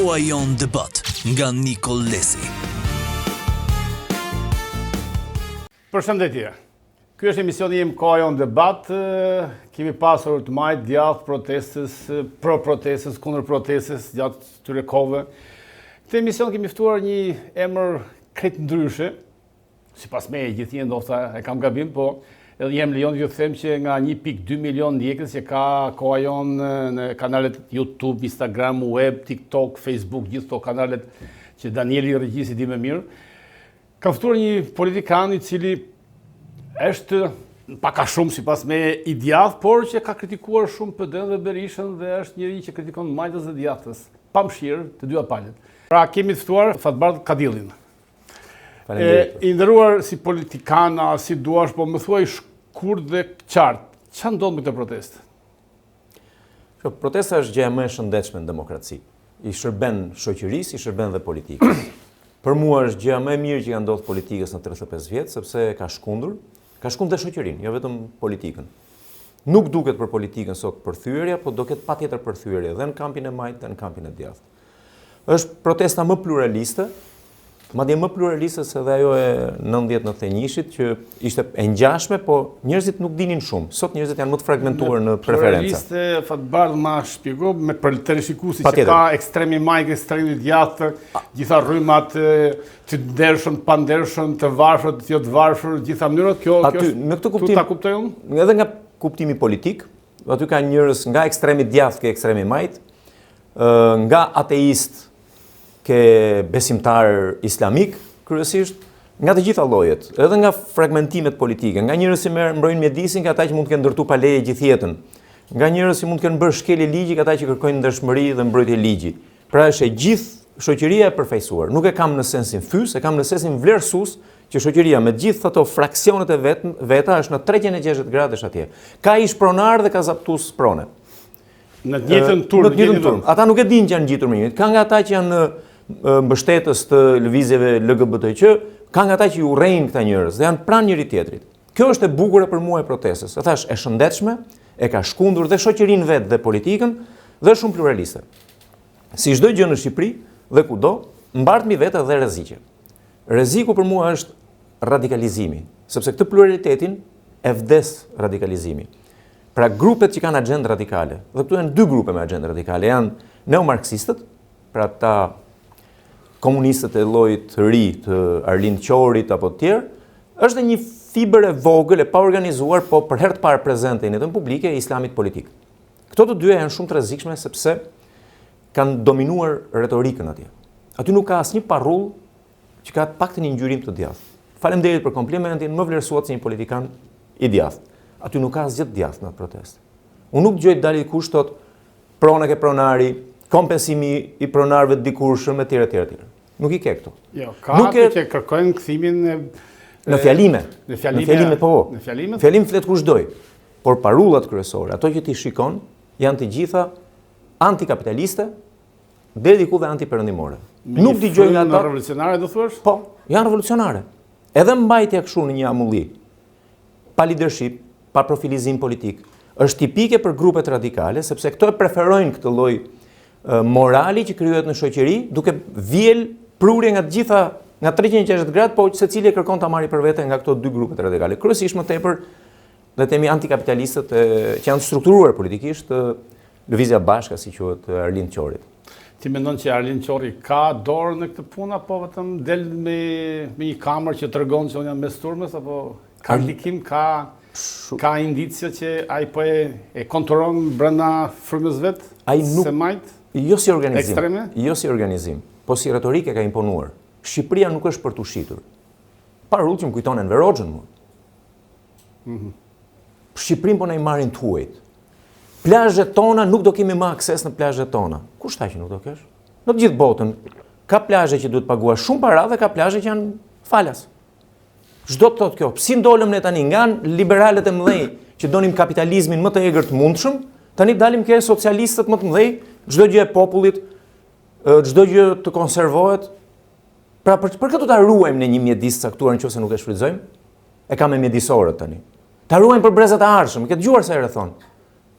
Koha jon debat nga Nikol Lesi. Përshëndetje. Ky është emisioni im Koha jon debat. Kemi pasur të majt djathtë protestës, pro protestës, kundër protestës gjatë këtyre kohëve. Këtë emision kemi ftuar një emër krejt ndryshe. Sipas meje gjithnjë ndoshta e kam gabim, po edhe jam lejon ju të them që nga 1.2 milion ndjekës që ka Koha jon në kanalet YouTube, Instagram, web, TikTok, Facebook, gjithë këto kanalet që Danieli Regjisi di më mirë, ka ftuar një politikan i cili është pak a shumë sipas meje i djathtë, por që ka kritikuar shumë PD-n dhe Berishën dhe është njëri që kritikon majtës dhe djathtës, pa mëshirë të dyja palët. Pra kemi të ftuar Fatbardh Kadillin. I nderuar si politikana, si duash, po më thuaj shkurt dhe qartë, ç'a ndodh me këtë protestë? Protesta është gjë më e shëndetshme në demokraci. I shërben shoqërisë, i shërben dhe politikës. Për mua është gjëja më e mirë që ka ndodhur politikës në 35 vjet, sepse ka shkundur dhe shoqërinë, jo vetëm politikën. Nuk duket për politikën sot përthyerja, po do ketë patjetër përthyerje dhe në kampin e majtë dhe në kampin e djathtë. Është protesta më pluraliste, madje më pluraliste se dhe ajo e 90-91-shit që ishte e ngjashme, po njerëzit nuk dinin shumë. Sot njerëzit janë më të fragmentuar në preferenca. Pluraliste, Fatbardh ma shpjego me për të rishikuesi që ka ekstremi majk, ekstremi djathtë, gjitha rrymat të ndershëm, pa ndershëm, të varfër, të jo të varfër, gjitha mënyrat, kjo në këtë kuptim ta kuptoj unë? Edhe nga kuptimi politik, aty ka njerëz nga ekstremi djathtë ke ekstremi majt, nga ateist ke besimtar islamik, kryesisht, nga të gjitha llojet, edhe nga fragmentimet politike, nga njerëz që mbrojnë mjedisin, nga ata që mund të kenë ndërtuar pa leje gjithë jetën, nga njerëz që mund të kenë bërë shkelje ligji, nga ata që kërkojnë ndershmëri dhe mbrojtje ligji. Pra është e gjithë shoqëria e përfaqësuar. Nuk e kam në sensin fys, e kam në sensin vlerësues që shoqëria me gjithë ato fraksionet e veta është në 360 gradësh atje. Ka ish pronar dhe ka zaptues prone. Në të njëjtën turm. Ata nuk e dinë që janë ngjitur me njëjtë. Ka nga ata që janë mbështetës të lëvizjeve LGBTQ, ka nga ata që ju urrejnë këta njerëz dhe janë pranë njëri tjetrit. Kjo është e bukur për mua e protestës. E thash, e shëndetshme, e ka shkundur dhe shoqërinë vet dhe politikën dhe shumë pluraliste. Si çdo gjë në Shqipëri dhe kudo, mbart mbi vetë edhe rreziqe. Rreziku për mua është radikalizimi, sepse këtë pluralitetin e vdes radikalizimi. Pra grupet që kanë agjendë radikale, dhe këtu janë dy grupe me agjendë radikale, janë neomarksistët, pra ta komunistët e llojit të ri të Arlind Qorit apo të tjerë, është një fiber e vogël e pa organizuar, po për herë të parë prezente në jetën publike e islamit politik. Këto të dyja janë shumë të rrezikshme sepse kanë dominuar retorikën atje. Aty nuk ka asnjë parrull që ka të paktën një ngjyrim të djathtë. Faleminderit për komplimentin, më vlerësuat si një politikan i djathtë. Aty nuk ka asgjë të djathtë në protestë. Unë nuk dëgjoj dalë dikush thotë prona ke pronari, kompensimi i pronarëve të dikurshëm etj etj. Nuk i ke këtu. Jo, ka që kërkojnë kthimin në fjalime. Në fjalime po. Në fjalimet? Fjalim flet kushdoj. Por parullat kryesore, ato që ti shikon, janë të gjitha antikapitaliste, deri diku dhe antiperëndimore. Nuk dëgjoj nga ata revolucionare do thuash? Po, janë revolucionare. Edhe mbajtja kështu në një amulli, pa leadership, pa profilizim politik, është tipike për grupet radikale, sepse këto e preferojnë këtë lloj morali që krijohet në shoqëri, duke vjel prurje nga të gjitha, nga 360 gradë, po secili e kërkon ta marrë për vete nga këto dy grupet radikale. Kryesisht më tepër le të themi antikapitalistët që janë strukturuar politikisht, lëvizja bashka si quhet Arlind Qorit. Ti mendon që Arlind Qori ka dorë në këtë punë apo vetëm del me një kamër që tregon se unë jam mes turmës, apo ka ndikim, ka indicie që ai po e kontrolon brenda frymës vet? Se majt? Jo si organizim. Ekstreme? Jo si organizim, po si retorike ka imponuar. Shqipëria nuk është për tu shitur. Parull që më kujton Enver Hoxhën mua. Shqipërinë po na i marrin të huajt. Plazhet tona nuk do kemi më akses në plazhet tona. Kush tha që nuk do kesh? Në të gjithë botën ka plazhe që duhet paguash shumë para dhe ka plazhe që janë falas. Çdo të thotë kjo, si ndolëm ne tani nga liberalët e mëdhenj që donim kapitalizmin më të egër të mundshëm, tani dalim ke socialistët më të mëdhenj, çdo gjë e popullit, çdo gjë të konservohet. Pra për këtë ta ruajmë në një mjedis caktuar nëse nuk e shfrytëzojmë? E kam me mjedisorët tani. Ta ruajmë për brezat e ardhshëm, ke dëgjuar sa herë thon.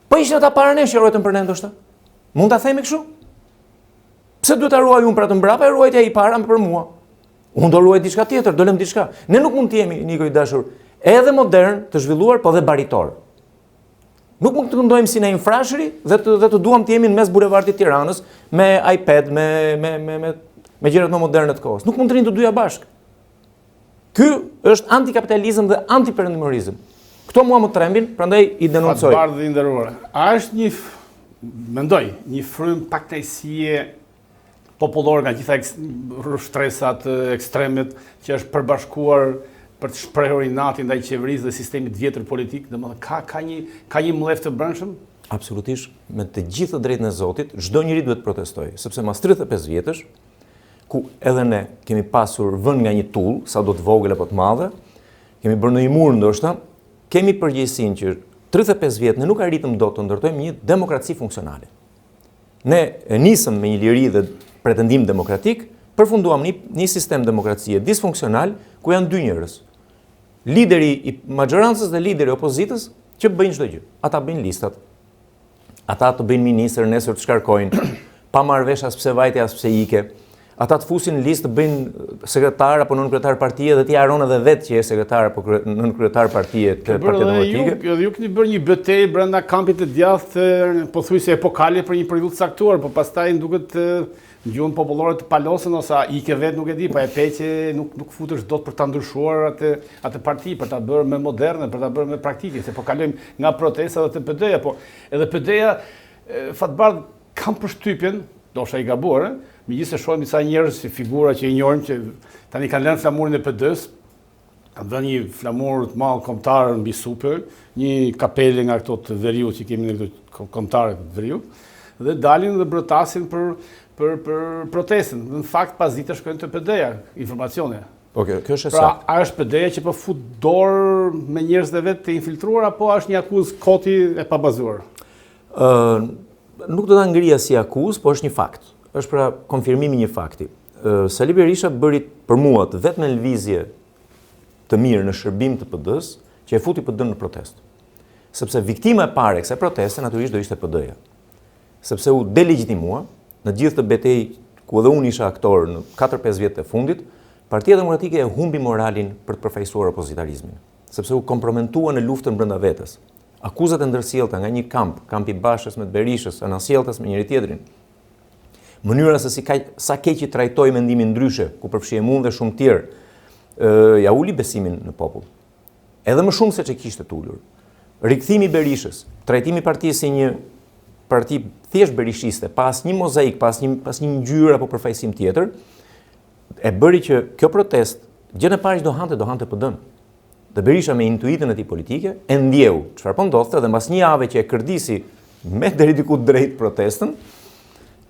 Po ishin ata para nesh që ruajtën për ne ndoshta? Mund ta themi kështu? Pse duhet ta ruaj unë për atë mbrapa, e ruajtja i para për mua. Unë do ruaj diçka tjetër, do lëm diçka. Ne nuk mund të jemi, Niko i dashur, edhe modern, të zhvilluar, po dhe baritor. Nuk mund të këndojmë si në infrashëri dhe të duam të jemi në mes bulevardit Tiranës me iPad, me gjërat më moderne të kohës. Nuk mund të rinë të dyja bashkë. Ky është antikapitalizëm dhe antiperëndimërizëm. Këto mua më trembin, prandaj i denoncoj. Fatbardh dhe i nderuar. A është një frym paktajësie popullore nga gjitha shtresat ekstremet që është përbashkuar për të shprehur inatin ndaj qeverisë dhe sistemit vjetër politik, domethënë ka një mllef të brendshëm? Absolutisht, me të gjithë të drejtën e Zotit, çdo njeri duhet protestojë, sepse mas 35 vjetësh, ku edhe ne kemi pasur vënë nga një tull, sa do të vogël apo të madhe, kemi bërë një mur ndoshta, kemi përgjegjësinë që 35 vjet ne nuk arritëm dot të ndërtojmë një demokraci funksionale. Ne nisëm me një liri dhe pretendim demokratik, përfunduam një sistem demokracie disfunksional ku janë dy njerëz. Lideri i majorancës dhe lideri i opozitës që bëjnë çdo gjë. Ata bëjnë listat. Ata të bëjnë ministër, nesër të shkarkojnë, pa marrë vesh as pse vajte as pse ike. Ata të fusin në listë të bëjnë sekretar apo nënkryetar partie dhe t'i haron edhe vetë që është sekretar apo nënkryetar partie të Partia Demokratike. Edhe ju keni bërë një betejë brenda kampit të djathtë, pothuajse epokale për një periudhë caktuar, por pastaj duket gjuhën popullore të palosën ose i ke vetë nuk e di, pa e peqe nuk futesh dot për ta ndryshuar atë parti, për ta bërë më moderne, për ta bërë më praktike, se po kalojmë nga protesta dhe te PD-ja, po edhe PD-ja fatbardh kam përshtypjen, ndoshta i gabuar, megjithëse shohim disa njerëz si figura që i njohim që tani kanë lënë flamurin e PD-s, kanë dhënë një flamur të madh kombëtar mbi supë, një kapele nga këto të veriut që kemi në këto kombëtare të veriut, dhe dalin dhe brotasin për protestën. Në fakt pas ditës shkojnë te PD-ja informacione. Okej, kjo është pra, saktë. A është PD-ja që po fut dorë me njerëz të vet të infiltruar apo është një akuzë koti e pabazuar? Nuk do ta ngrija si akuzë, po është një fakt. Është pra konfirmimi një fakti. Sali Berisha bëri për mua të vetme lëvizje të mirë në shërbim të PD-s që e futi PD-n në protestë. Sepse viktima e parë e kësaj proteste natyrisht do ishte PD-ja. Sepse u delegjitimua në gjithë të betejë ku edhe unë isha aktor në 4-5 vjet të fundit, Partia Demokratike e humbi moralin për të përfaqësuar opozitarizmin, sepse u komprometua në luftën brenda vetes. Akuzat e ndërsjellta nga një kampi Bashës me të Berishës, anasjelltas me njëri tjetrin. Mënyra se sa keq i trajtoi mendimin ndryshe, ku përfshihem unë dhe shumë tjerë, ja uli besimin në popull. Edhe më shumë se që kishte tulur. Rikthimi i Berishës, trajtimi i partisë si një parti thjesht berishiste, pas një mozaik, pas një ngjyrë apo përfaqësim tjetër, e bëri që kjo protest, gjën e parë që do hante PD-n. Dhe Berisha me intuitën e tij politike e ndjeu çfarë po ndodhte dhe mbas një jave që e kërdisi me deri diku drejt protestën,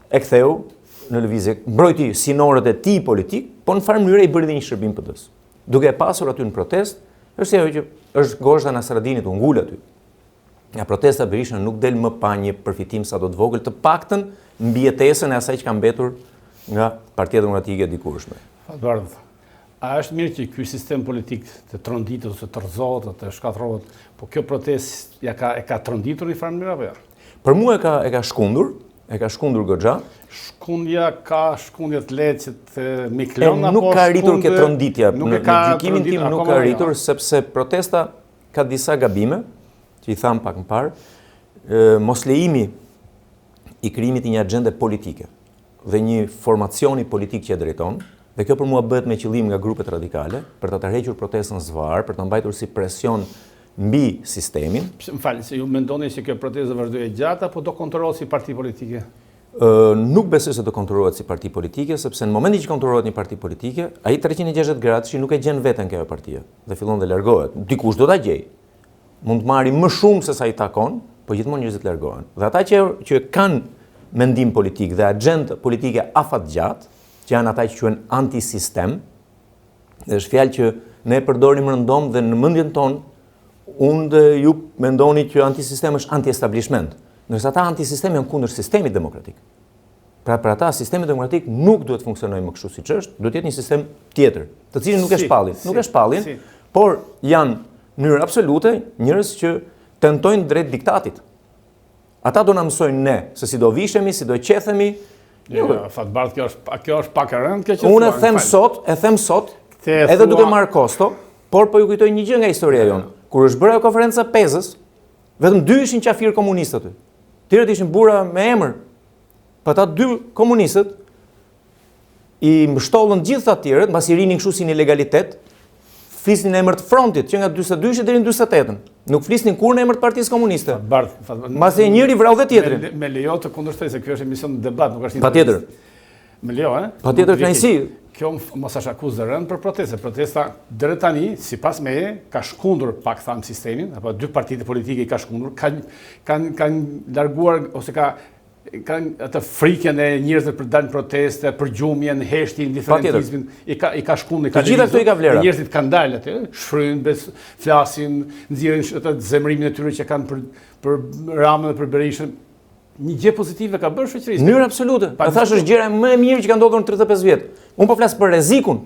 e ktheu në lëvizje, mbrojti sinorët e tij politik, po në farë mënyrë i bëri dhe një shërbim PD-s. Duke e pasur aty në protestë, është ajo që është Gozhda Nasradinit u ngul aty. Nga protesta Berisha nuk del më pa një përfitim sa do të vogël, të paktën mbi jetesën e asaj që ka mbetur nga Partia Demokratike e dikurshme. Fatbardh, a është mirë që ky sistem politik të tronditet ose të rrezohet, të shkatërrohet, po kjo protestë e ka tronditur në farë mënyrë apo jo? Për mua e ka shkundur goxha. Shkundja ka shkundje të lehtë që të miklon apo nuk ka arritur ke tronditja. Në gjykimin tim nuk ka arritur sepse protesta ka disa gabime, që i tham pak më parë, mos lejimi i krijimit një agjende politike dhe një formacioni politik që e drejton, dhe kjo për mua bëhet me qëllim nga grupet radikale, për të tërhequr protestën zvar, për të mbajtur si presion mbi sistemin. Më falë, se ju mendoni se kjo protestë vazhdoi gjatë apo do kontrollohet si parti politike? Nuk besoj se do kontrollohet si parti politike, sepse në momentin që kontrollohet një parti politike, ai 360 gradësh nuk e gjen veten kjo partia dhe fillon të largohet. Dikush do ta gjej. Mund të marri më shumë se sa i takon, po gjithmonë njerëzit largohen. Dhe ata që kanë mendim politik dhe agjendë politike afatgjatë, që janë ata që quhen antisistem, dhe është fjalë që ne e përdorim rëndom dhe në mendjen tonë, unë dhe ju mendoni që antisistem është anti-establishment, ndërsa ata antisistem janë kundër sistemit demokratik. Pra për ata sistemi demokratik nuk duhet funksionojë më kështu siç është, duhet jetë një sistem tjetër, të cilin nuk e shpallin, por janë në mënyrë absolute njerëz që tentojnë drejt diktatit. Ata do na mësojnë ne se si do vishemi, si do qethemi, Fatbart, kjo është pak e rëndë, kjo që Unë e them sot, edhe duke marrë kosto, por po ju kujtoj një gjë nga historia jonë. Kur është bërë konferenca Pezës, vetëm 2 ishin qafirë komunistë aty. Tjerët ishin burra me emër. Pa ata 2 komunistët i mbështollën gjithë ata tjerët, mbasi rinin kështu si në legalitet, flisnin në emër të frontit, që nga 42 deri në 48-ën. Nuk flisnin kur në emër të Partisë Komuniste. Mbasi njëri vrau dhe tjetrin. Me lejo të kundërshtoj se kjo është emision debat, nuk është Patjetër. Me lejo, Patjetër kënaqësi. Kjo mos është akuzë rënd për proteste. Protesta deri tani, sipas meje, ka shkundur pak tham sistemin, apo 2 partitë politike i ka shkundur, kanë larguar ose kanë atë frikën e njerëzve për dalë në proteste, për gjumjen, heshtjen, indiferentizmin, i ka shkundur, Të gjitha këto i ka vlera. Njerëzit kanë dalë atë, shfryjnë, flasin, nxjerrin atë zemrimin e tyre që kanë për Ramën dhe për Berishën. Një gjë pozitive ka bërë shoqërisë. Në mënyrë absolute. Pa thash është gjëra më e mirë që ka ndodhur në 35 vjet. Unë po flas për rrezikun.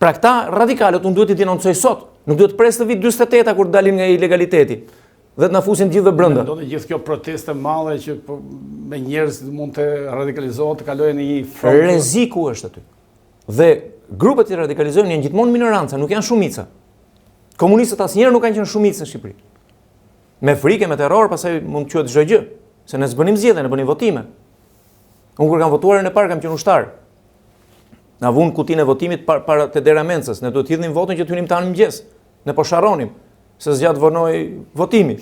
Pra këta radikalët unë duhet i denoncoj sot. Nuk duhet pres të vit 48 kur dalim nga ilegaliteti. Dhe të na fusin gjithë dhe brenda. Mendoni gjithë kjo proteste madhe që me njerëz mund të radikalizohet, të kalojnë në një front. Rreziku është aty. Dhe grupet që radikalizohen janë gjithmonë minoranca, nuk janë shumica. Komunistët asnjëherë nuk kanë qenë shumicë në Shqipëri. Me frikë, me terror, pastaj mund të quhet çdo gjë. Se ne s'bënim zgjedhje, ne bënim votime. Unë kur kam votuar në parë kam qenë ushtar. Na vun kutinë e votimit para te dera Mencës, ne duhet të hidhnim votën që të hynim tanë mëngjes. Ne po sharronim se zgjat vonoi votimi.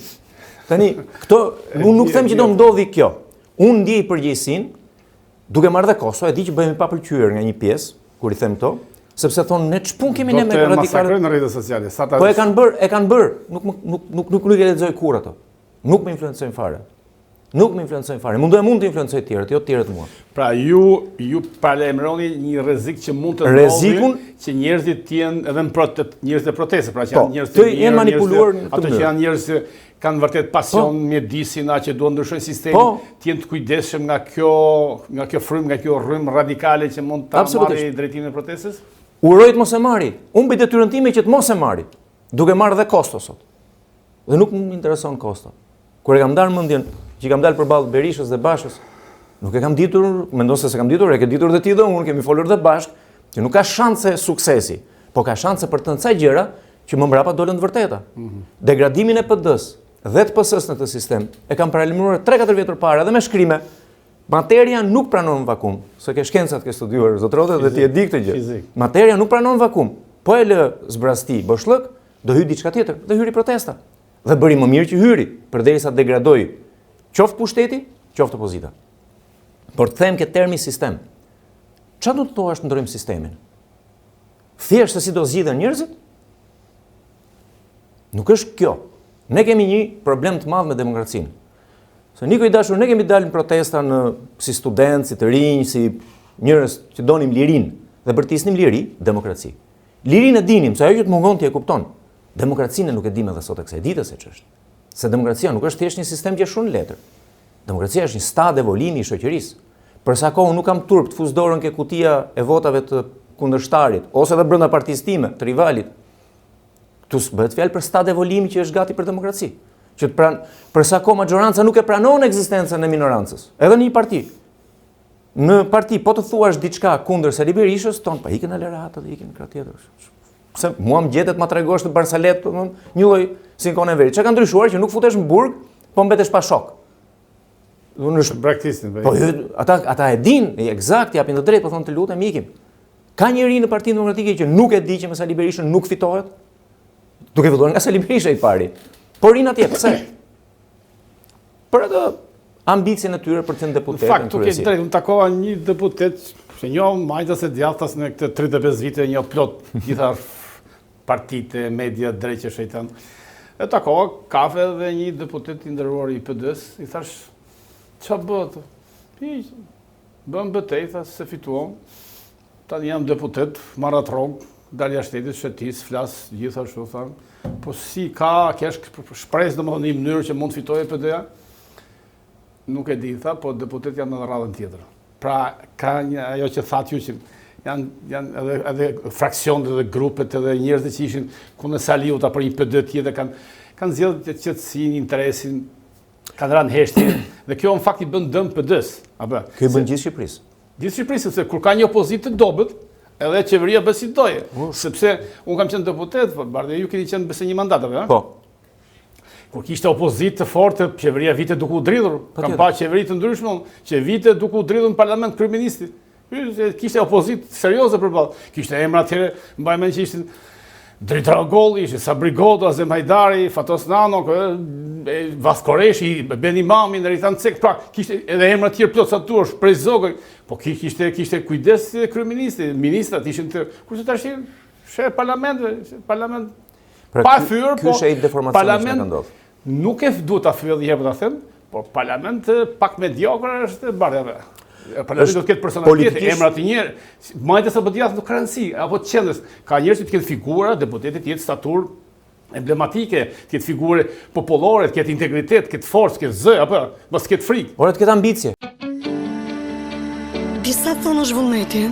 Tani, këto unë nuk them që do ndodhi kjo. Unë ndjej përgjegjësinë, duke marrë dhe kosto, e di që bëhemi papëlqyer nga një pjesë kur i them këto, sepse thonë ne ç'pun kemi ne me radikalët. Do të masakrojnë në rrjetet sociale. Po e kanë bërë, nuk e lexoj kur ato. Nuk më influencojnë fare. Nuk më influencojnë fare. Mund të influencoj të tjerët, jo të tjerët mua. Pra ju paralajmëroni një rrezik që mund të ndodhë që njerëzit të jenë edhe njerëz të proteste, pra që janë njerëz të janë manipuluar ato që janë njerëz që kanë vërtet pasion mjedisin, që duan ndryshojnë sistemin, të jenë të kujdesshëm nga kjo frym, nga kjo rrym radikale që mund ta marrë drejtimin e protestës? Uroj të mos e marri. Unë bëj detyrën time që të mos e marri, duke marrë dhe kosto sot. Dhe nuk më intereson kosto. Kur e kam ndarë mendjen që kam dalë përballë Berishës dhe Bashës, nuk e kam ditur, mendon se kam ditur, e ke ditur dhe ti dhe unë, kemi folur dhe bashkë, që nuk ka shanse suksesi, po ka shanse për të nësaj gjëra që më mbrapa dolën të vërteta. Degradimin e PD-s dhe të PS-s në të sistem e kam paralajmëruar 3-4 vjet përpara dhe me shkrime. Materia nuk pranon vakum, se ke shkencat ke studiuar zotrote dhe ti e di këtë gjë. Materia nuk pranon vakum. Po e lë zbrasti boshllëk, do hyj diçka tjetër, do hyri protesta. Dhe bëri më mirë që hyri, përderisa degradoi qoftë pushteti, qoftë opozita. Por të them këtë termi sistem. Çfarë do të thuash të ndrojmë sistemin? Thjesht se si do zgjidhen njerëzit? Nuk është kjo. Ne kemi një problem të madh me demokracinë. Se niko i dashur, ne kemi dalë në protesta si studentë, si të rinj, si njerëz që donim lirinë dhe për të isnim liri, demokraci. Lirinë e dinim, se ajo që të mungon ti e kupton. Demokracinë nuk e dim edhe sot e kësaj dite se ç'është. Se demokracia nuk është thjesht një sistem që shkruan letër. Demokracia është një stad evolimi i shoqërisë. Për sa kohë nuk kam turp të fus dorën ke kutia e votave të kundërshtarit ose edhe brenda partisë time, të rivalit. Tu bëhet fjalë për stad evolimi që është gati për demokraci. Që për sa kohë majoranca nuk e pranon ekzistencën e minorancës, edhe në një parti. Në parti po të thuash diçka kundër Sali Berishës, ton pa ikën Alerat dhe ikën krah tjetër. Pse mua më gjetet ma tregosh të Barsalet, një lloj sinkon e veri. Çka ka ndryshuar që nuk futesh në burg, po mbetesh pa shok. Unë braktistin. Po ata e dinë, eksakt, japin të drejtë, po thonë të lutem ikim. Ka njëri në Partinë Demokratike që nuk e di që me Sali Berishën nuk fitohet? Duke filluar nga Sali Berisha i pari. Por rinë atje, pse? Për atë ambicien e tyre për të qenë deputet. Në fakt, tu ke drejtë, unë takova një deputet që njoh majtas e djathtas në këtë 35 vite, njoh plot gjitha partitë, media, drejtë shejtan. E takova kafe dhe një deputet i nderuar i PD-s, i thash, ç'a bëhet? Bëm betejë, thash se fituam. Tani jam deputet, marr atë rrogë, dal jashtë shtetit, shetis, flas gjithashtu thanë. Po si kesh shpresë domethënë në një mënyrë që mund të fitojë PD-ja? Nuk e di, tha, po deputet janë në radhën tjetër. Pra, ka ajo që thatë ju që janë edhe fraksionet edhe grupet edhe njerëzit që ishin kundër Saliut apo një PD tjetër kanë zgjedhur qetësinë, interesin, kanë rënë heshtje dhe kjo në fakt i bën dëm PD-s. Kjo i bën gjithë Shqipërisë. Gjithë Shqipërisë, sepse kur ka një opozitë të dobët, edhe qeveria besidoje. Sepse unë kam qenë deputet, bardhe ju keni qenë bese një mandat, apo? Po. Kur kishte opozitë të fortë, qeveria vite duke u dridhur. Kam pa qeveri të ndryshme, që vite duke u dridhur në parlament kryeministi. Kishte opozitë serioze përballë. Kishte emra atëherë, mbaj mend që ishin Drita Golli, ishte Sabri Godo, Azem Hajdari, Fatos Nano, Vaskoreshi, Ben Imami, Neritan Cek, pra kishte edhe emra të tjerë plot sa tuash, prej zogoj, po kishte kujdes kryeministi, ministrat ishin të kurse tash sheh parlament pa fyer, po parlament nuk e duhet ta fyll një herë ta them, por parlament pak mediokër është bardhave. Parlamenti do të ketë personalitet, emra të njerë, majtë sa bëdjatë nuk ka rëndësi, apo të qendrës. Ka njerëz që të ketë figura, deputetit të jetë statur emblematike, të ketë figure popullore, të ketë integritet, të ketë forcë, të ketë zë, apo mos të ketë frikë. Ora të ketë ambicje. Disa thonë është vullneti,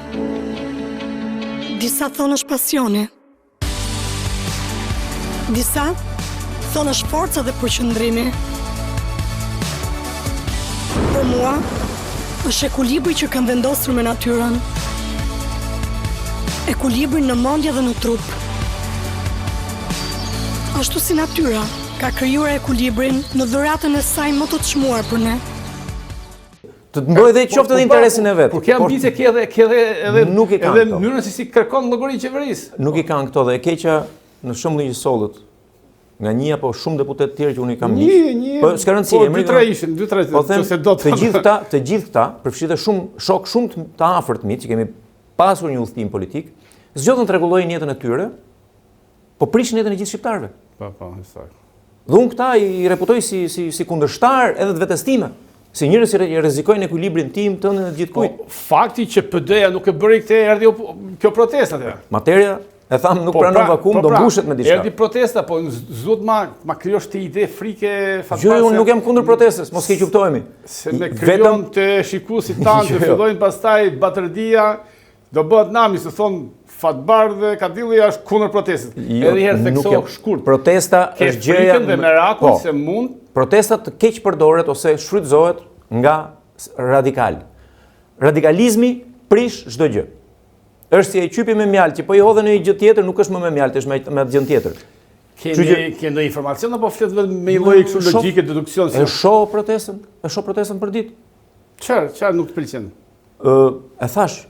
disa thonë është pasioni, disa thonë është forca dhe përqendrimi. Për mua, është ekuilibri që kam vendosur me natyrën. Ekuilibri në mendje dhe në trup. Ashtu si natyra ka krijuar ekuilibrin në dhuratën e saj më të çmuar për ne. Të të mbrojë dhe qoftë edhe interesin e vet. Por ke ambicie, ke edhe nuk i kanë edhe mënyrën se si kërkon llogari i qeverisë. Nuk i kanë këto dhe e keqja në shembullin e sollët. Nga një apo shumë deputet tjerë që unë i kam një. Po s'ka rëndësi, emri. Po 2-3 ishin, 2-3 nëse do të gjithë këta, përfshirë shumë shok shumë të afërt mi që kemi pasur një udhëtim politik, zgjodhen të rregullojnë jetën e tyre, po prishin jetën e gjithë shqiptarëve. Po, saktë. Dhe unë këta i reputoj si kundërshtar edhe të vetestime. Si njerëz që rrezikojnë ekuilibrin tim tënd dhe gjithkujt. Po, fakti që PD-ja nuk e bëri këtë erdhi kjo protestë atë. Materia e tham nuk pranon vakum, do mbushet me diçka. Erdhi protesta, po zot ma krijosh të ide frike fatfase. Jo, unë nuk jam kundër protestës, mos ke kuptohemi. Se me krijon të shikuesit tanë të fillojnë pastaj batërdia, do bëhet nami se thon Fatbar dhe Kadilli është kundër protestës. Edhe herë thekso shkurt. Protesta është gjëja dhe merakull se mund protesta të keq përdoret ose shfrytëzohet nga radikal. Radikalizmi prish çdo gjë. Është si e qypi me mjaltë, që po i hodhe në një gjë tjetër, nuk është më me mjaltë, është me gjë tjetër. Ke ndonjë informacion apo flet vetëm me një lloj kështu logjike deduksion? E shoh protestën për ditë. Çfarë nuk të pëlqen? E thash,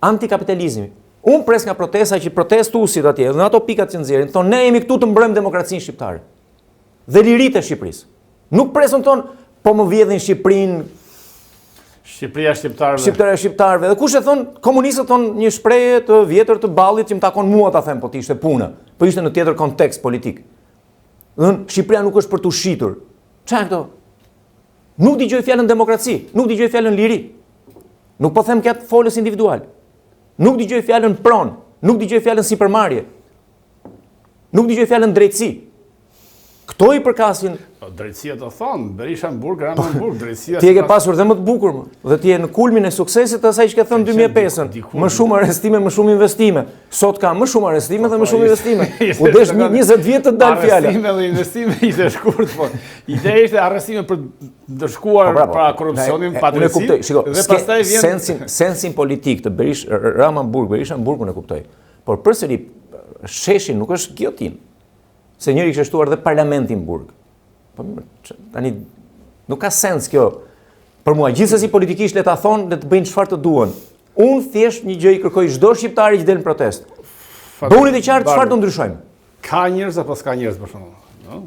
antikapitalizmi. Unë pres nga protesta që protestuesit atje, dhe në ato pikat që nxjerrin, thonë ne jemi këtu të mbrojmë demokracinë shqiptare. Dhe liritë e Shqipërisë. Nuk presën thonë, po më vjedhin Shqipërinë. Shqipëria shqiptarëve. Shqiptaria shqiptarëve. Dhe kush e thon, komunistët thon një shprehje të vjetër të ballit që më takon mua ta them, po të ishte puna, po ishte në tjetër kontekst politik. Thon Shqipëria nuk është për tu shitur. Çfarë këto? Nuk dëgjoj fjalën demokraci, nuk dëgjoj fjalën liri. Nuk po them këtë folës individual. Nuk dëgjoj fjalën pron, nuk dëgjoj fjalën sipërmarrje. Nuk dëgjoj fjalën drejtësi. Këto i përkasin. Drejtësia do thonë, Berisha në burg, Rama në burg, drejtësia. Ti e ke pasur dhe më të bukur, më. Dhe ti e në kulmin e suksesit të asaj që ke thënë 2005-ën. Më shumë arrestime, më shumë investime. Sot ka më shumë arrestime dhe më shumë investime. U desh 20 vjet të dalë fjala. Arrestime dhe investime ishte shkurt, po. Ideja ishte arrestime për ndërshkuar para korrupsionin, padrejtësi. Dhe pastaj vjen sensin politik të Rama në burg, Berisha në burg unë e kuptoj. Por përsëri sheshin nuk është giotin. Se njëri kishte shtuar dhe parlamentin burg. Po tani nuk ka sens kjo. Për mua gjithsesi politikisht le ta thonë dhe të bëjnë çfarë të duan. Unë thjesht një gjë i kërkoj çdo shqiptari që del në protestë. Bëuni të qartë çfarë do ndryshojmë. Ka njerëz apo s'ka njerëz për shembull?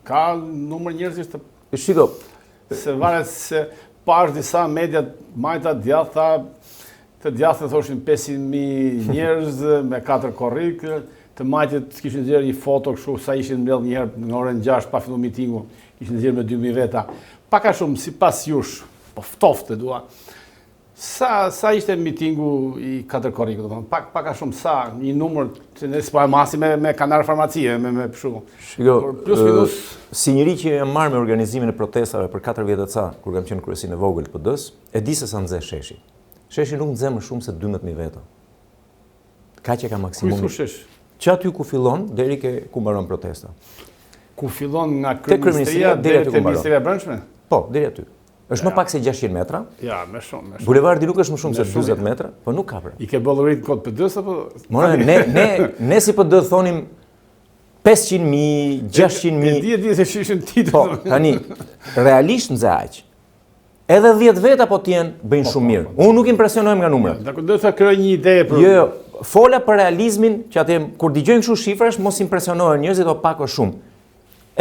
Ka numër njerëzish të shiko, se varet se pash disa media majta djathta, të djathtë thoshin 500.000 njerëz me 4 korrik. Të majtët kishin nxjerrë një foto kështu sa ishin mbledh një herë në orën 6 pa filluar mitingu, ishin nxjerrë me 2000 veta. Pak a shumë sipas jush, po ftoftë dua. Sa ishte mitingu i 4 korrikut, domethënë pak a shumë sa një numër që ne s'po e masim me kanar farmacie, me kështu. Shiko, plus minus si njëri që jam marrë me organizimin e protestave për 4 vjet e ca, kur kam qenë kryesinë e vogël të PD-s, e di se sa nxe sheshi. Sheshi nuk nxe më shumë se 12.000 veta. Kaq e ka maksimumi. Që aty ku fillon, deri ku mbaron protesta. Ku fillon nga kryeministria deri te Ministria e Brendshme? Po, deri aty. Është më pak se 600 metra. Ja, më shumë. Bulevardi nuk është më shumë se 40 metra, po nuk ka pra. I ke bollurit kod PD-s apo? More, ne si PD thonim 500.000, 600.000. Di se shishin titull. Po, tani realisht nxe aq. Edhe 10 veta po t'jen bëjnë shumë mirë. Unë nuk impresionohem nga numrat. Dakor, do të krijoj një ide për. Jo, fola për realizmin, që atë kur dëgjojnë kështu shifrash, mos impresionohen njerëzit o pak o shumë.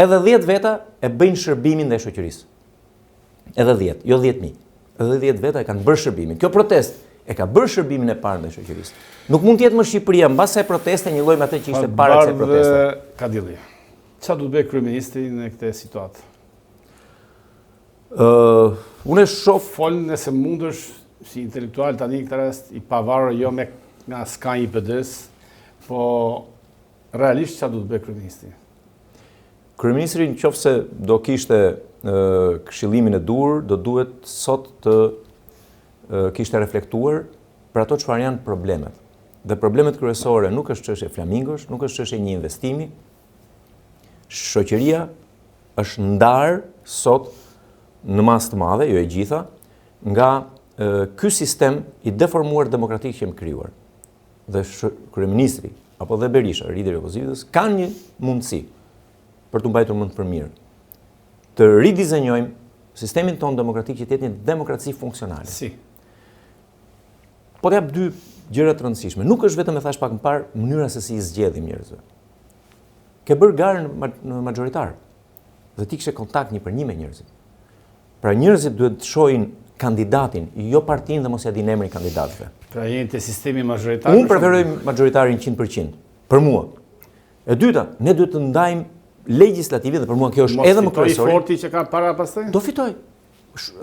Edhe 10 veta e bëjnë shërbimin ndaj shoqërisë. Edhe 10, jo 10.000. Edhe 10 veta e kanë bërë shërbimin. Kjo protest e ka bërë shërbimin e parë ndaj shoqërisë. Nuk mund të jetë më Shqipëria mbas asaj proteste një lloj me atë që ishte para kësaj proteste. Kadilli. Çfarë do të bëjë kryeministri në këtë situatë? Unë shoh Fol nëse mundesh si intelektual tani këtë rast i pavarur jo me nga skanji i PD-s, po realisht çfarë do të bëjë kryeministri? Kryeministri nëse do kishte këshillimin e dur, do duhet sot të kishte reflektuar për ato çfarë janë problemet. Dhe problemet kryesore nuk është çështje flamingosh, nuk është çështje një investimi. Shoqëria është ndarë sot në masë të madhe, jo e gjitha, nga ky sistem i deformuar demokratik që jemi krijuar. Dhe kryeministri apo dhe Berisha, lideri i opozitës, kanë një mundësi për të mbajtur më të përmirë. Të ridizenjojmë sistemin tonë demokratik që të jetë një demokraci funksionale. Si. Po të jap dy gjëra të rëndësishme. Nuk është vetëm e thash pak më parë mënyra se si i zgjedhim njerëzve. Ke bërë garë në majoritar dhe ti kishe kontakt një për një me njerëzit. Pra njerëzit duhet të shohin kandidatin, jo partinë dhe mos ja dinë emrin kandidatëve. Pra jeni te sistemi majoritar. Unë preferoj majoritarin 100%. Për mua. E dyta, ne duhet të ndajmë legislative dhe për mua kjo është edhe më kryesore. Mos forti që ka para pastaj? Do fitoj.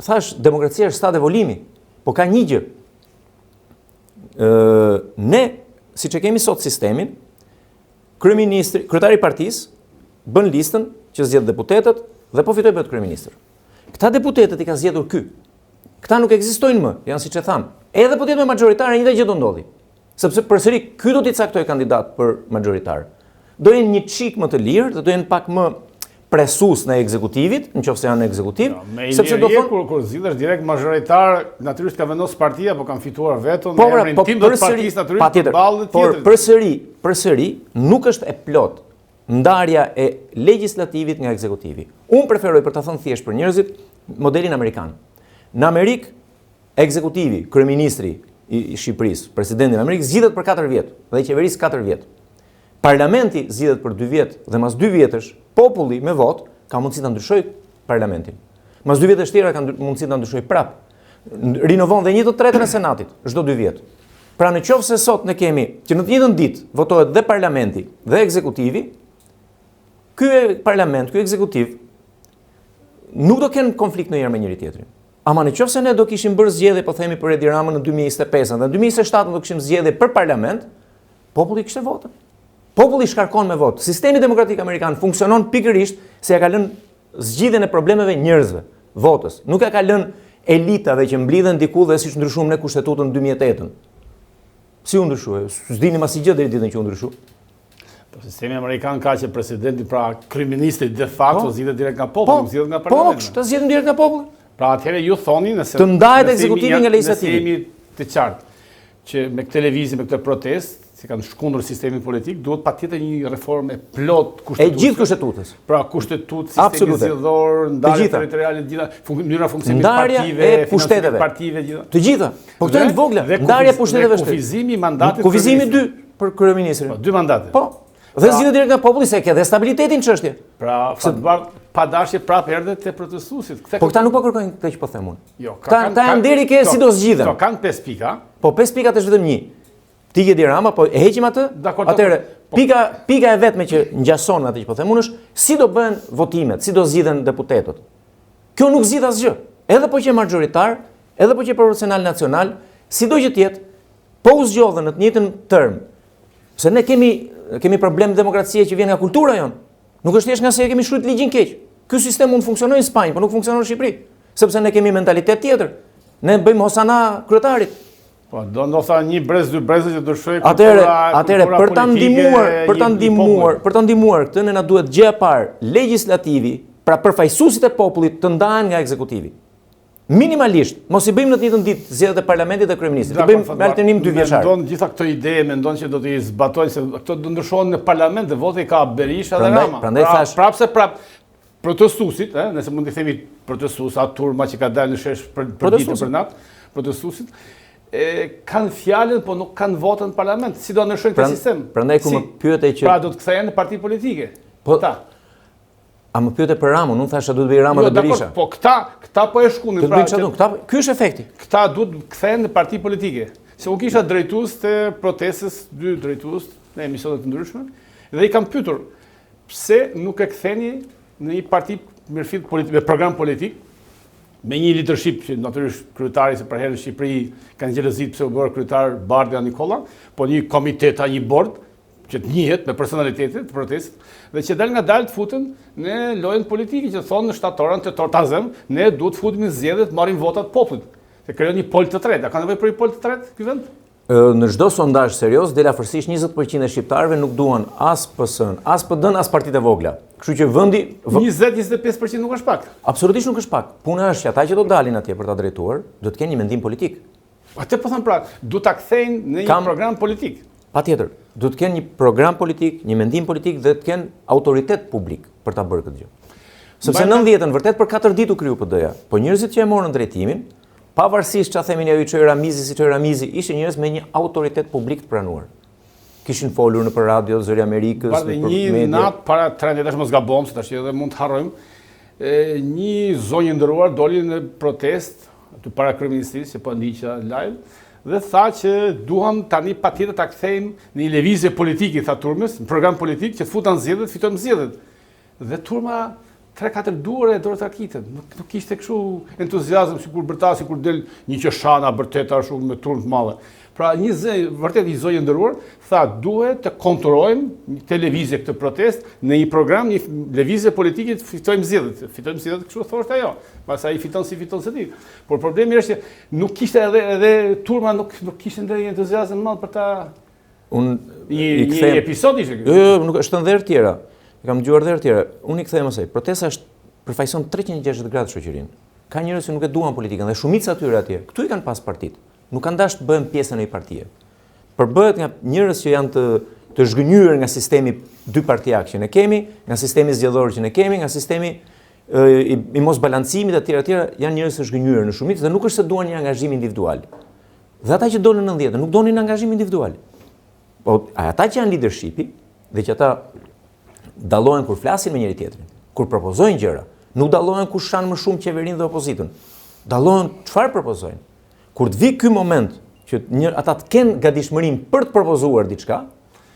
Thash, demokracia është stat evolimi, po ka një gjë. Ne, siç e kemi sot sistemin, kryeministri, kryetari i partisë bën listën që zgjedh deputetët dhe po fitoj bëhet kryeministër. Këta deputetët i ka zgjedhur ky. Këta nuk ekzistojnë më, janë siç e tham. Edhe po të jetë me majoritar, njëjta gjë do ndodhi. Sepse përsëri ky do t'i caktojë kandidat për majoritar. Do jenë një çik më të lirë, do jenë pak më presues në ekzekutivit, nëse janë në ekzekutiv, sepse do thonë kur zgjidhesh direkt majoritar, natyrisht ka vendosur partia, po kanë fituar veton, në emrin tim do të partisë natyrisht ballë tjetër. Por përsëri nuk është e plot ndarja e legislativit nga ekzekutivi. Unë preferoj, për ta thënë thjesht për njerëzit, modelin amerikan. Në Amerikë, ekzekutivi, kryeministri i Shqipërisë, presidenti i Amerikës zgjidhet për 4 vjet dhe qeverisë 4 vjet. Parlamenti zgjidhet për 2 vjet dhe mas 2 vjetësh populli me votë ka mundësi ta ndryshojë parlamentin. Mas 2 vjetësh tjera ka mundësi ta ndryshojë prap. Rinovon dhe 1/3 e senatit çdo 2 vjet. Pra nëse sot ne kemi që në të njëjtën ditë votohet dhe parlamenti dhe ekzekutivi, ky parlament, ky ekzekutiv nuk do kenë konflikt ndonjëherë me njëri tjetrin. Ama nëse ne do kishim bërë zgjedhje, po themi për Edi Ramën në 2025 dhe në 2027 do kishim zgjedhje për parlament, populli kishte votën. Populli shkarkon me votë. Sistemi demokratik amerikan funksionon pikërisht se ja ka lënë zgjidhjen e problemeve njerëzve, votës. Nuk ja ka lënë elitave që mblidhen diku dhe siç ndryshuam ne kushtetutën në 2008. Si u ndryshoi? S'dini mas i gjë deri ditën që u ndryshoi. Po sistemi amerikan ka që presidenti, pra kryeministri de facto zgjidhet direkt nga populli, zgjidhet nga parlamenti. Po, të zgjedhim direkt nga populli. Pra atëherë ju thoni nëse të ndahet ekzekutivi nga legislativi. Nëse jemi të qartë që me këtë lëvizje, me këtë protestë, si kanë shkundur sistemin politik, duhet patjetër një reformë e plot kushtetuese. E gjithë kushtetues. Pra kushtetutë, sistemi zgjedhor, ndarje territoriale, gjitha, mënyra funksionimit partive, pushteteve, partive, gjitha. Të gjitha. Po këto janë të vogla. Ndarja e pushteteteve është. Kufizimi i mandatit. Kufizimi 2 për kryeministrin. Po, 2 mandate. Po. Dhe zgjidhet direkt nga populli se ka dhe stabilitetin çështje. Pra, pa dashje prapë erdhe te protestuesit. Po këta nuk po kërkojnë këtë që po them unë. Jo, ta janë deri ke si do zgjidhen. Po kanë 5 pika. Po 5 pikat është vetëm një. Ti Edi Rama, po e heqim atë. Atëherë, pika e vetme që ngjason atë që po them unë është si do bëhen votimet, si do zgjidhen deputetët. Kjo nuk zgjidh asgjë. Edhe po që majoritar, edhe po që proporcional nacional, sido që të jetë, po u zgjodhen në të njëjtën term. Se ne kemi problem demokracie që vjen nga kultura jon. Nuk është thjesht nga se kemi shkruajtur ligjin keq. Ky sistem mund të funksionojë në Spanjë, por nuk funksionon në Shqipëri, sepse ne kemi mentalitet tjetër. Ne bëjmë hosana kryetarit. Po, do ndoshta një brez, 2 brezë që ndryshojë Atëherë për ta ndihmuar këtë ne na duhet gjë e parë, legislativi, pra përfaqësuesit e popullit të ndahen nga ekzekutivi. Minimalisht, mos i bëjmë në të njëjtën ditë zgjedhjet e parlamentit dhe kryeministit. I bëjmë me alternim 2 vjeçar. Mendon gjitha këto ide, mendon që do t'i zbatojnë se këto do ndryshohen në parlament dhe voti ka Berisha dhe Rama. Prandaj thash, protestuesit, nëse mund t'i themi protestues, atë turma që ka dalë në shesh për ditë për natë, protestuesit, kanë fjalën, po nuk kanë votën në parlament. Si do ndryshojnë këtë sistem? Prandaj ku më pyete që pra do të kthehen në parti politike. Po ta. A më pyete për Ramën, unë thashë duhet bëj Rama dhe Berisha. Po këta po e shkunin. Ky është efekti. Këta duhet kthehen në parti politike. Se unë kisha drejtues të protestës, 2 drejtues në emisione të ndryshme, dhe i kam pyetur pse nuk e ktheni në një parti me program politik, me një leadership që natyrisht kryetari se për herë në Shqipëri kanë xhelozit pse u bërë kryetar Bardha Nikola, po një komitet, një bord që të njihet me personalitetet të protestit, dhe që dal nga dalë të futen në lojën politike, që thonë në shtatorën të tortazem, ne duhet të futim në zgjedhjet, marrim votat popullit. Se krijon një pol të tretë. A ka nevojë për një pol të tretë ky vend? Në çdo sondazh serioz, dela afërsisht 20% e shqiptarëve nuk duan as PS-n, as PD-n, as partitë e vogla. Kështu që vendi 20-25% nuk është pak. Absolutisht nuk është pak. Puna është që ata që do dalin atje për ta drejtuar, do të kenë një mendim politik. Atë po them pra, duhet ta kthejnë në një program politik. Patjetër, do të kenë një program politik, një mendim politik dhe të kenë autoritet publik për ta bërë këtë gjë. Sepse në 90-ën vërtet për 4 ditë u kriju PD-ja, po njerëzit që e morën drejtimin, pavarësisht çfarë themin ajo çoj Ramizi si çoj Ramizi, ishin njerëz me një autoritet publik të pranuar. Kishin folur në për radio, Zëri Amerikës, në media. Një natë para 30 tash mos gabojmë, se tash edhe mund të harrojmë, një zonjë nderuar doli në protestë aty para kryeministrisë, që po ndiqja live, dhe tha që duham tani patjetër ta kthejmë në një lëvizje politike, tha turmës, në program politik që të futan zgjedhjet, fitojmë zgjedhjet. Dhe turma 3-4 duar e dorë takitën. Nuk kishte kështu entuziazëm sikur bërtasi kur del një qeshana bërteta shumë me turmë të madhe. Pra vërtet një zonjë nderuar tha duhet të kontrollojmë një televizje këtë protest në një program, një lëvizje politike të fitojmë zgjedhjet. Fitojmë zgjedhjet kështu thoshte ajo. Pastaj fiton si fiton se ti. Por problemi është që nuk kishte edhe turma nuk kishte ndonjë entuziazëm më për ta një episod ishte ky. Jo, nuk është ndër tjera. Kam dëgjuar ndër tjera. Unë i kthem asaj. Protesta është përfaqëson 360 gradë shoqërinë. Ka njerëz që nuk e duan politikën dhe shumica atyre atje. Këtu i kanë pas partitë. Nuk kanë dashur të bëhen pjesë në një partie. Përbëhet nga njerëz që janë të zhgënjur nga sistemi dypartiak që ne kemi, nga sistemi zgjedhor që ne kemi, nga sistemi i mos balancimit e tjera janë njerëz të zhgënjur në shumicë dhe nuk është se duan një angazhim individual. Dhe ata që dolën në 90 nuk donin angazhim individual. Po ata që janë leadershipi dhe që ata dallohen kur flasin me njëri tjetrin, kur propozojnë gjëra, nuk dallohen kur shanë më shumë qeverinë dhe opozitën. Dallohen çfarë propozojnë. Kur të vi ky moment që ata të kenë gatishmërinë për të propozuar diçka,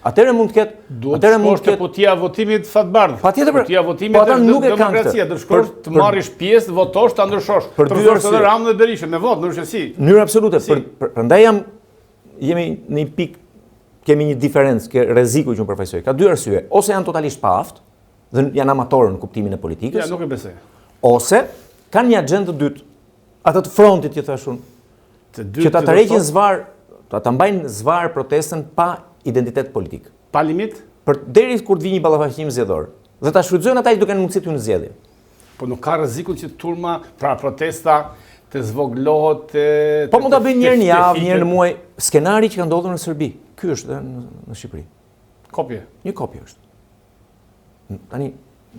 atëherë mund të ketë potia votimit fatbardh. Patjetër, potia votimit ata nuk e kanë demokracia, do shkosh të marrësh pjesë, votosh, ta ndryshosh. Për dy arsye, Ramën dhe Berishën me votë, ndryshe si. Në mënyrë absolute, prandaj jemi në një pikë, kemi një diferencë, ke rreziku që unë përfaqësoj. Ka 2 arsye, ose janë totalisht pa aftë dhe janë amatorë në kuptimin e politikës. Ja, nuk e besoj. Ose kanë një agjendë të dytë, atë të frontit që thashun. Që ta tërheqin zvar, ta mbajnë zvar protestën pa identitet politik. Pa limit? Deri kur të vi një ballafaqim zgjedhor. Dhe ta shfrytëzojnë ata që duken mundësi të në zgjedhje. Po nuk ka rrezikun që turma, pra protesta të zvoglohet. Po mund ta bëjnë njëherë në javë, njëherë në muaj, skenari që ka ndodhur në Serbi. Ky është në Shqipëri. Kopje. Një kopje është. Tani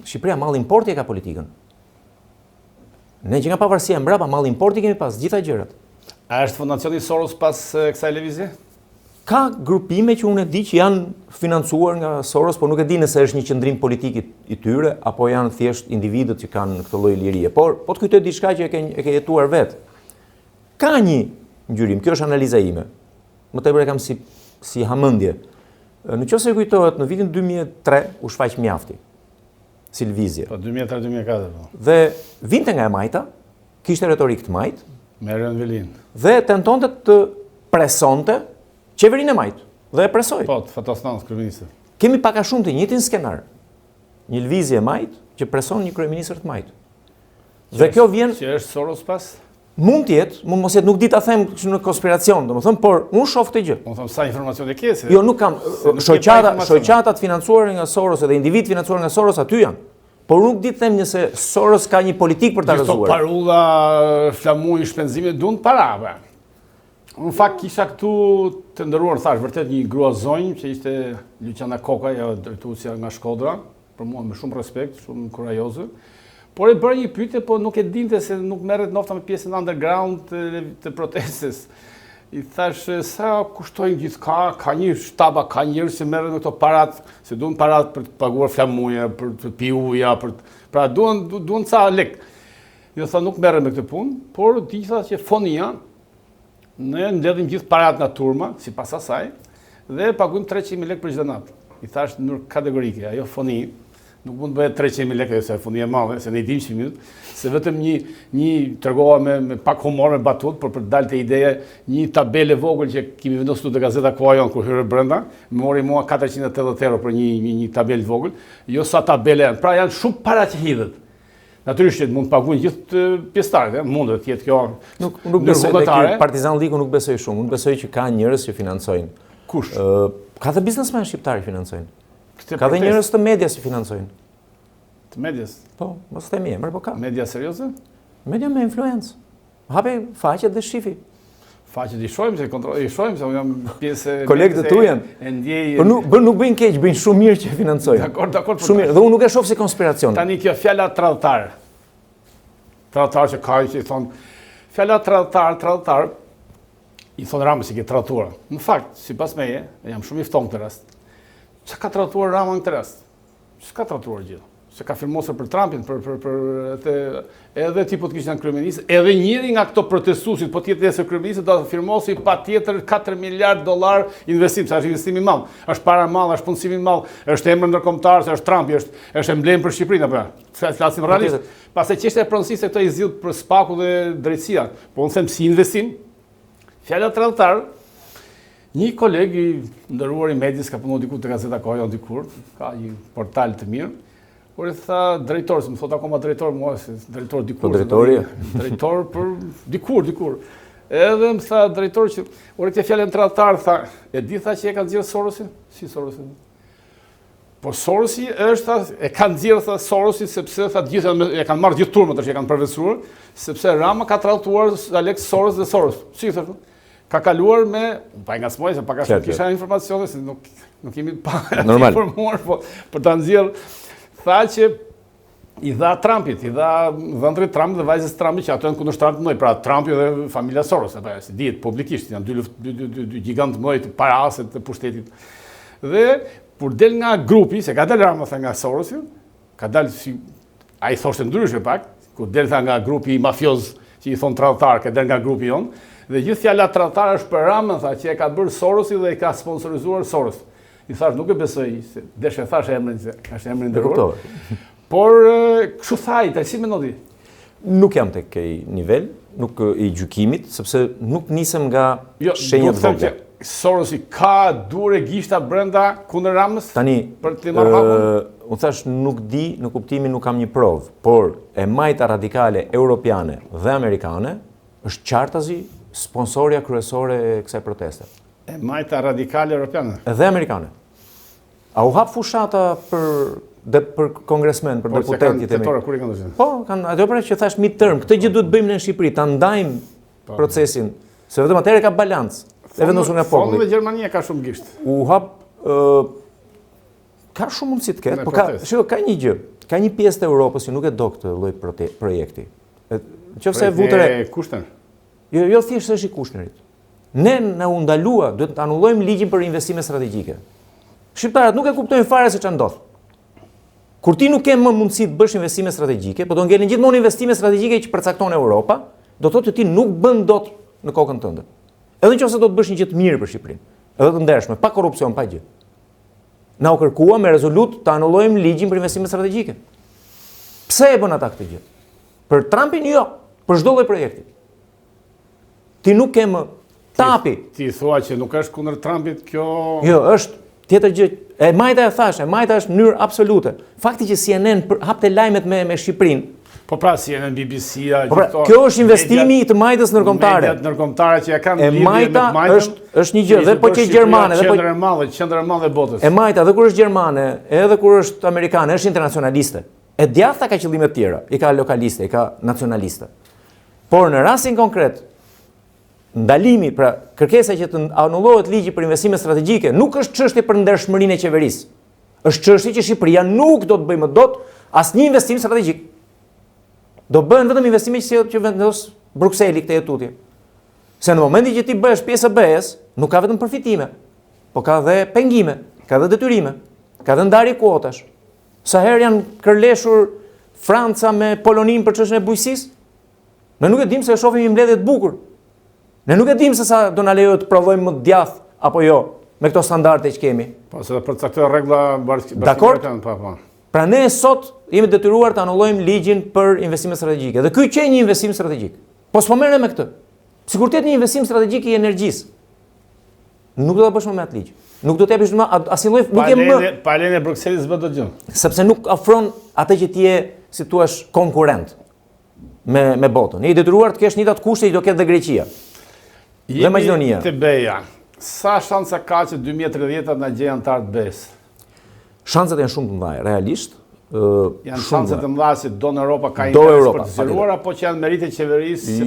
Shqipëria mall importi e ka politikën. Ne që nga pavarësia mbrapa mall importi kemi pas gjitha gjërat. A është fondacioni Soros pas kësaj lëvizje? Ka grupime që unë e di që janë financuar nga Soros, por nuk e di nëse është një qëndrim politik i tyre, apo janë thjesht individët që kanë këtë lloj lirie. Por po të kujtoj diçka që e ke jetuar vetë. Ka një ngjyrim, kjo është analiza ime. Më tepër e kam si hamendje. Nëse kujtohet, në vitin 2003 u shfaq mjafti. Si lëvizje. Po 2003-2004 po. Dhe vinte nga e majta, kishte retorik të majtë, me Erion Velin. Dhe tentonte të presonte qeverinë e majtë. Dhe e presoi. Po, të fatosnanës kryeministër. Kemi pak a shumë të njëjtin skenar. Një lëvizje e majtë që preson një kryeministër të majtë. Dhe kjo vjen që është Soros pas? Mund të jetë, mund mos jetë, nuk di ta them në konspiracion, domethënë, por unë shoh këtë gjë. Unë them sa informacion e ke se. Jo, nuk kam shoqata të financuar nga Soros edhe individ financuar nga Soros aty janë. Por nuk di të them nëse Soros ka një politikë për ta Gjithë rrëzuar. parulla, flamuji, shpenzime, duan para. Në fakt kisha këtu të ndëruar, thash, vërtet një grua zonjë që ishte Luciana Koka, ajo drejtuesja nga Shkodra, për mua me shumë respekt, shumë kurajoze. Por e bërë një pyetje, po nuk e dinte se nuk merret nofta me pjesën underground të protestës. I thash, sa kushtojnë gjithka, ka një shtaba, ka njerëz që merren me këto parat, se duan parat për të paguar flamuja, për të pi uja, pra duan ca lek. Jo tha nuk merren me këtë punë, por di tha që fonia ne mbledhim gjithë parat nga turma, sipas asaj, dhe paguajmë 300.000 lekë për çdo natë. I thash në mënyrë kategorike, ajo foni nuk mund të bëhet 300.000 lekë, se fonia e madhe, se ne i dim që minut, se vetëm një tregova me pak humor, me batut, por për të dalë te ideja, një tabelë vogël që kemi vendosur te gazeta Koha Jon kur hyrë brenda, më mori mua 480 euro për një tabelë vogël, jo sa tabele janë. Pra janë shumë para që hidhet. Natyrisht që mund të paguajnë gjithë pjesëtarët, mund të jetë kjo. Nuk besoj tek Partizan Liku, nuk besoj shumë. Unë besoj që ka njerëz që financojnë. Kush? Ka dhe biznesmen shqiptar që financojnë. Ka dhe njerëz të medias që financojnë. Të medias? Po, mos themi emër, po ka. Media serioze? Media me influencë. Hape faqet dhe shifi. Faqet i shohim se unë jam pjesë kolegët e tu janë. E ndjej. Po nuk bëjnë keq, bëjnë shumë mirë që financojnë. Dakor. Shumë mirë, dhe unë nuk e shoh si konspiracion. Tani kjo fjala tradhtar. Tradhtar që ka që i thon fjala tradhtar i thon Ramës që ke tradhtuar. Në fakt, sipas meje, jam shumë i ftohtë këtë rast. Çka ka tradhtuar Rama në këtë rast? Çka ka tradhtuar gjithë? Se ka firmosur për Trumpin, edhe tipot që janë kryeministë, edhe njëri nga këto protestuesit, po tjetër se kryeministë, do të firmosë patjetër $4 miliardë investim, sa është investimi i madh. Është para e madhe, është punësim i madh, është emër ndërkombëtar, se është Trumpi, është emblem për Shqipërinë apo. Flasim realisht. Pastaj çështja e pronësisë këto i zgjidh për spaku dhe drejtësia. Po unë them si investim. Fjala tradhtar. Një koleg i nderuar i medias ka punuar diku te gazeta Koha Jon dikur, ka një portal të mirë. Por e tha drejtor, se më thot akoma drejtor, mua se drejtor dikur. Po drejtori? Drejtor për dikur. Edhe më tha drejtor që, këtë fjallën tradhtar, tha, e di tha që e kanë nxjerrë Sorosin? Si Sorosin? Po Sorosi e kanë nxjerrë tha Sorosin, sepse tha e kanë marrë gjithë turmët që e kanë përveçuar, sepse Rama ka tradhtuar Alex Soros dhe Soros. Si thashë? Ka kaluar me, pa nga smoj, se pa ka shumë kisha informacione, se nuk kemi pa informuar, po për ta nxjerrë. Tha që i dha Trumpit, i dha dhëndrit Trump dhe vajzës Trumpit që ato janë kundërshtar të mëdhenj, pra Trumpi dhe familja Soros, apo si dihet publikisht, janë dy gigantë mëdhenj të paraset të pushtetit. Dhe kur del nga grupi, se ka dalë Rama nga Sorosi, ka dalë si ai thoshte ndryshe pak, kur del nga grupi i mafioz që i thon tradhtar, ka dalë nga grupi jon, dhe gjithë fjala tradhtar është për Ramën, tha që e ka bërë Sorosi dhe e ka sponsorizuar Soros. I thash nuk e besoj, se deshe thash emrin, se është emrin ndërruar. Por, kështu thaj, si mendon ti? Nuk jam tek ai nivel, nuk i gjykimit, sepse nuk nisem nga shenjat vogla. Sorosi ka dure gishta brenda kundër Ramës? Tani, për të marrë hapun? Unë thash nuk di, në kuptimin nuk kam një provë, por e majta radikale europiane dhe amerikane është qartazi sponsorja kryesore e kësaj proteste. E majta radikale europiane? Dhe amerikane. A u hap fushata për kongresmen, për deputetit e mi? Kur i kanë dhënë? Po, ato pra që thash midterm, këtë gjë duhet bëjmë në Shqipëri, ta ndajmë procesin, se vetëm atëherë ka balancë. E vendosur nga populli. Fondi dhe Gjermania ka shumë gisht. U hap ka shumë mundësi të ketë, por ka një gjë, ka një pjesë të Europës që nuk e do këtë lloj projekti. Nëse vutere Kushner. Jo thjesht është i Kushnerit. Ne na u ndalua, duhet të anullojmë ligjin për investime strategjike. Shqiptarët nuk e kuptojnë fare se çfarë ndodh. Kur ti nuk ke më mundësi të bësh investime strategjike, po do ngelen gjithmonë investime strategjike që përcakton Europa, do thotë që ti nuk bën dot në kokën tënde. Edhe nëse do të bësh një gjë të mirë për Shqipërinë, edhe të ndershme, pa korrupsion, pa gjë. Na u kërkua me rezolut të anullojmë ligjin për investime strategjike. Pse e bën ata këtë gjë? Për Trumpin jo, për çdo lloj projekti. Ti nuk ke më tapi. Ti thua që nuk është kundër Trumpit kjo? Jo, është tjetër gjë. E majta e thash, e majta është në mënyrë absolute. Fakti që CNN hapte lajmet me Shqipërinë. Po pra, CNN, BBC-a, kjo është investimi i të majtës ndërkombëtare. Mediat ndërkombëtare që ja kanë lidhje me majtën. Është një gjë, dhe po që është gjermane, dhe po qendra e madhe e botës. E majta, edhe kur është gjermane, edhe kur është amerikane, është internacionaliste. E djathta ka qëllime të tjera, i ka lokaliste, i ka nacionaliste. Por në rastin konkret, ndalimi, pra kërkesa që të anullohet ligji për investime strategjike, nuk është çështje për ndershmërinë e qeverisë. Është çështje që Shqipëria nuk do të bëjë më dot asnjë investim strategjik. Do bëhen vetëm investime që vendos Brukseli këtë tutje. Se në momentin që ti bëhesh pjesë e BE-s, nuk ka vetëm përfitime, po ka dhe pengime, ka dhe detyrime, ka dhe ndarje kuotash. Sa herë janë kërleshur Franca me Polonin për çështën e bujqësisë? Ne nuk e dim se e shohim mbledhje të bukur. Ne nuk e dim se sa do na lejohet të prodhojmë më të djathtë apo jo me këto standarde që kemi. Po se për caktuar rregulla bashkëkombëtare, po. Pra ne sot jemi detyruar të anullojmë ligjin për investime strategjike. Dhe ky që një investim strategjik. Po s'po merrem me këtë. Sikur të jetë një investim strategjik i energjisë. Nuk do ta bësh më me atë ligj. Nuk do të japësh më asnjë lloj, nuk e më. Pa lejen e Brukselit s'bën dot gjë. Sepse nuk ofron atë që ti je, si thua, konkurrent me botën. Je i detyruar të kesh njëjtat kushte që do ketë dhe Greqia. Dhe Maqedonia. Te BE-ja. Sa shansa ka që 2030 na gjejnë antar të BE-s? Shanset janë shumë të mëdha, realisht. Janë shanse të mëdha që do në Europa ka interes për të zgjeruar apo që janë merite qeverisë?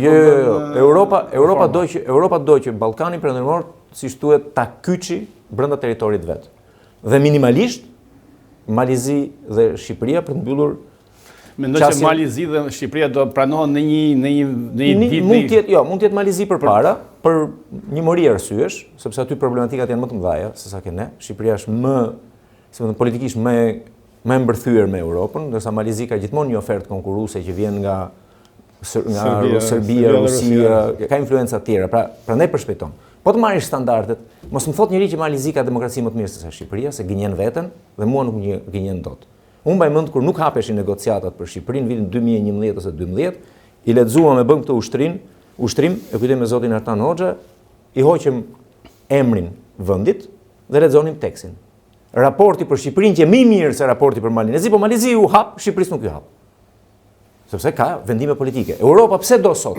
Europa do që Ballkani Perëndimor, siç thuhet, ta kyçi brenda territorit vet. Dhe minimalisht Malizi dhe Shqipëria për të mbyllur. Mendoj që Malizi dhe Shqipëria do pranohen në një ditë. Mund të jetë Malizi përpara për një mori arsyesh, sepse aty problematikat janë më të mëdha se sa ne. Shqipëria është politikisht më e mbërthyer me Europën, ndërsa Malizi ka gjithmonë një ofertë konkurruese që vjen nga Serbia, Rusia, ka influenca të tjera, prandaj përshpejton. Po të marrish standardet, mos më thot njëri që Malizi ka demokraci më të mirë se sa Shqipëria, se gënjen veten dhe mua nuk gënjen dot. Unë mbaj mend kur nuk hapeshin negociatat për Shqipërinë vitin 2011 ose 2012, i lexuam e bëm këtë ushtrim, e kujtoj me zotin Artan Hoxha, i hoqëm emrin vendit dhe lexonim tekstin. Raporti për Shqipërinë që më i mirë se raporti për Malizi, po Malizi u hap, Shqipërisë nuk u hap. Sepse ka vendime politike. Europa pse do sot?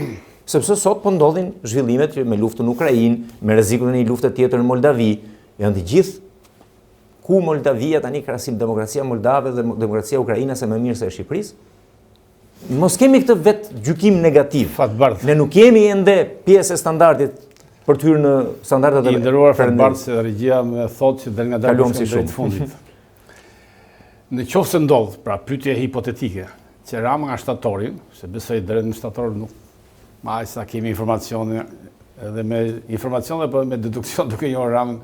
Sepse sot po ndodhin zhvillimet me luftën në Ukrainë, me rrezikun e një lufte tjetër në Moldavi, janë të gjithë ku Moldavia tani krahasim demokracia moldave dhe demokracia ukrainase më mirë se e Shqipërisë. Mos kemi këtë vetë gjykim negativ. Fatbardh. Ne nuk jemi ende pjesë e standardit për të hyrë në standardet e nderuar Fatbardh se regjia më thotë që del nga dalë si drejt fundit. Në qoftë se ndodh, pra pyetje hipotetike, që Rama nga shtatori, se besoj drejt në shtator nuk ma sa kemi informacione edhe me informacione po me deduksion duke njohur Ramën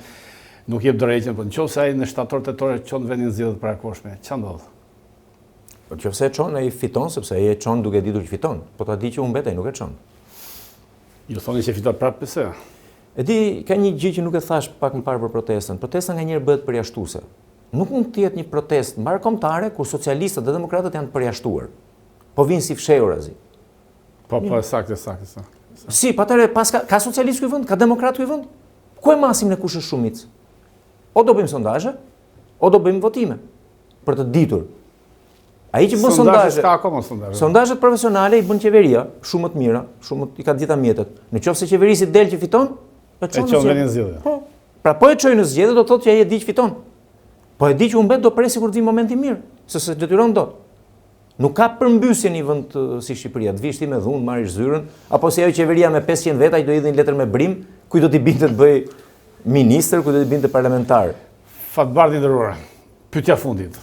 nuk jep drejtën, po nëse ai në shtator tetor çon vendin zgjedhjet parakoshme, ç'a ndodh? Po nëse çon ai fiton sepse ai e çon duke ditur që fiton, po ta di që humbet ai nuk e çon. Ju thoni se fiton prapë pse? E di, ka një gjë që nuk e thash pak më parë për protestën. Protesta nganjëherë bëhet përjashtuese. Nuk mund të jetë një protestë mbarkombëtare kur socialistët dhe demokratët janë të përjashtuar. Po vinë si fshehur azi. Po saktë. Si, patëre ka socialist ky vend, ka demokrat ky vend? Ku e masim ne kush është shumicë? O do bëjmë sondazhe, o do bëjmë votime për të ditur. Ai që bën sondazhe, ka akoma sondazhe. Sondazhet profesionale i bën qeveria, shumë të mira, shumë i ka të gjitha mjetet. Nëse qeverisi del që fiton, e çon vendin zgjedhje. Po. Pra po e çojë në zgjedhje do thotë që ai e di që fiton. Po e di që humbet do presi kur të vi momenti i mirë, se detyron dot. Nuk ka përmbysje një vend si Shqipëria, të vish ti me dhunë, marrish zyrën, apo si ajo qeveria me 500 veta që do i dhënë letër me brim, kujt do t'i binte të bëj ministër, kujt do t'i binte parlamentar. Fatbardh i nderuar. Pyetja fundit.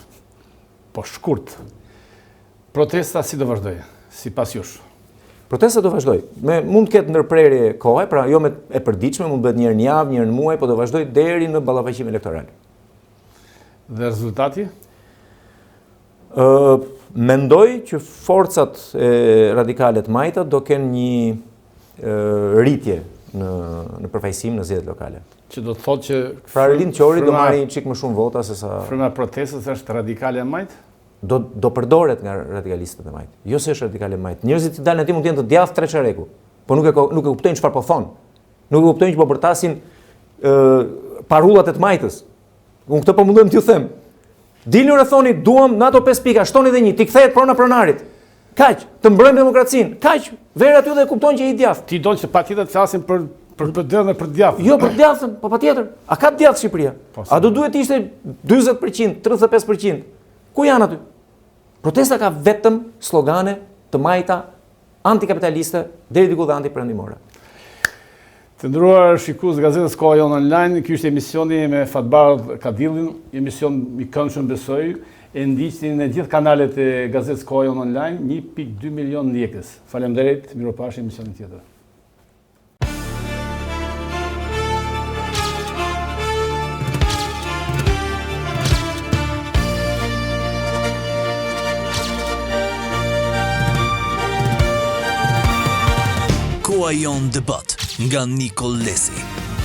Po shkurt. Protesta si do vazhdoj, sipas jush? Protesta do vazhdoj. Mund të ketë ndërprerje kohe, pra jo me e përditshme, mund bëhet një herë në javë, një herë në muaj, po do vazhdoj deri në ballafaqim elektoral. Dhe rezultati? Mendoj që forcat radikale të majta do kenë një rritje në përfaqësim në zgjedhjet lokale. Që do të thotë që pra Erlind Qori do marrë çik më shumë vota se sa fryma e protestës është radikale e majt? Do përdoret nga radikalistët e majt. Jo se është radikale e majt. Njerëzit që dalin aty mund të jenë të djathtë treçareku, po nuk e kuptojnë çfarë po thon. Nuk e kuptojnë që po bërtasin parullat e të majtës. Unë këtë po mundem t'ju them. Dilni e thoni, duam NATO 5 pika, shtoni dhe një, ti kthehet prona pronarit. Kaq, të mbrojmë demokracinë. Kaq, verë aty dhe kuptojnë që i djathtë. Ti don që patjetër të flasim për dërën dhe për djathtë. Jo, për djathtën, po patjetër. A ka djathtë Shqipëria? A do duhet ishte 40%, 35%? Ku janë aty? Protesta ka vetëm slogane të majta antikapitaliste deri diku dhe antiperëndimore. Të ndëruar shikues gazetës Koha Jon Online, ky është emisioni me Fatbar Kadillin, emision i këndshëm besoj, e ndiqni në gjithë kanalet e gazetës Koha Jon Online, 1.2 milion ndjekës. Faleminderit, miropafshim emisionin tjetër. Koha Jon Debat nga Nikol Lesi.